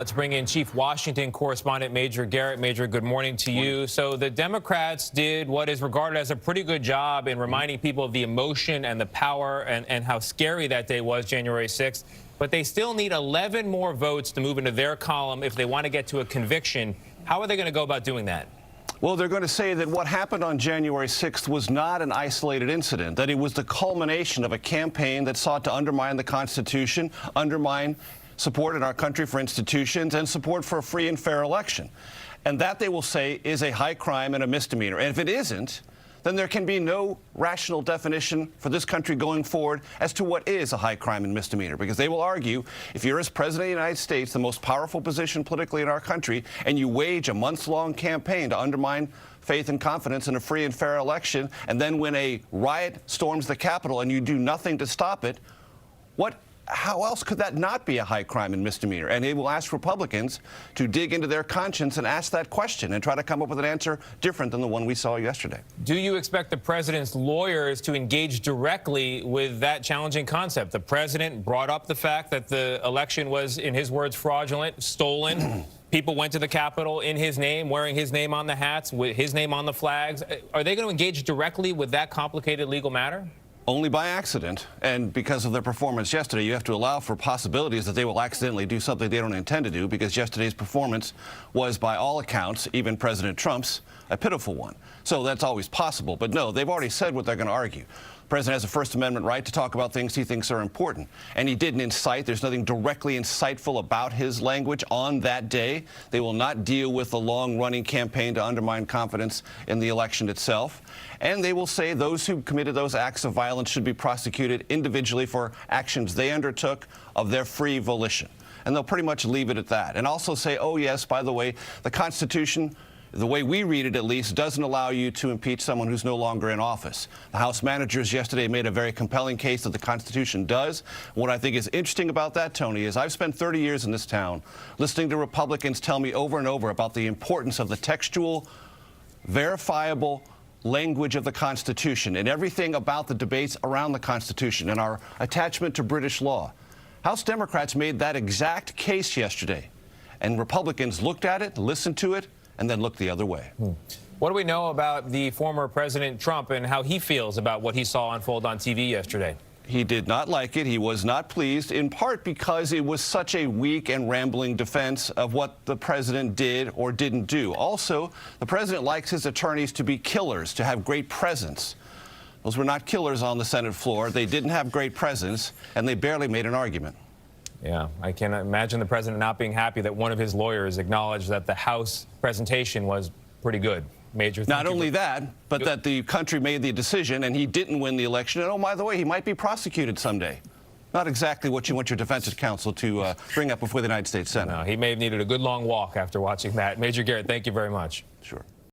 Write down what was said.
Let's bring in Chief Washington correspondent Major Garrett. Major, good morning to you. So the Democrats did what is regarded as a pretty good job in reminding people of the emotion and the power and how scary that day was, January 6th. But they still need 11 more votes to move into their column if they want to get to a conviction. How are they going to go about doing that? Well, they're going to say that what happened on January 6th was not an isolated incident, that it was the culmination of a campaign that sought to undermine the Constitution, undermine support in our country for institutions, and support for a free and fair election. And that, they will say, is a high crime and a misdemeanor. And if it isn't, then there can be no rational definition for this country going forward as to what is a high crime and misdemeanor. Because they will argue, if you're as President of the United States, the most powerful position politically in our country, and you wage a months-long campaign to undermine faith and confidence in a free and fair election, and then when a riot storms the Capitol and you do nothing to stop it, how else could that not be a high crime and misdemeanor? And they will ask Republicans to dig into their conscience and ask that question and try to come up with an answer different than the one we saw yesterday. Do you expect the president's lawyers to engage directly with that challenging concept? The president brought up the fact that the election was, in his words, fraudulent, stolen. People went to the Capitol in his name, wearing his name on the hats, with his name on the flags. Are they going to engage directly with that complicated legal matter? Only by accident, and because of their performance yesterday, you have to allow for possibilities that they will accidentally do something they don't intend to do, because yesterday's performance was, by all accounts, even President Trump's, a pitiful one. So that's always possible. But no, they've already said what they're going to argue. The president has a First Amendment right to talk about things he thinks are important. And he didn't incite. There's nothing directly insightful about his language on that day. They will not deal with the long-running campaign to undermine confidence in the election itself. And they will say those who committed those acts of violence should be prosecuted individually for actions they undertook of their free volition. And they'll pretty much leave it at that. And also say, oh, yes, by the way, the Constitution, the way we read it at least, doesn't allow you to impeach someone who's no longer in office. The House managers yesterday made a very compelling case that the Constitution does. What I think is interesting about that, Tony, is I've spent 30 years in this town listening to Republicans tell me over and over about the importance of the textual, verifiable language of the Constitution and everything about the debates around the Constitution and our attachment to British law. House Democrats made that exact case yesterday, and Republicans looked at it, listened to it, and then looked the other way. What do we know about the former President Trump and how he feels about what he saw unfold on TV yesterday? He did not like it. He was not pleased, in part because it was such a weak and rambling defense of what the president did or didn't do. Also, the president likes his attorneys to be killers, to have great presence. Those were not killers on the Senate floor. They didn't have great presence, and they barely made an argument. Yeah, I can imagine the president not being happy that one of his lawyers acknowledged that the House presentation was pretty good. Major, not only that, but that the country made the decision and he didn't win the election. And oh, by the way, he might be prosecuted someday. Not exactly what you want your defense counsel to bring up before the United States Senate. No, he may have needed a good long walk after watching that. Major Garrett, thank you very much. Sure.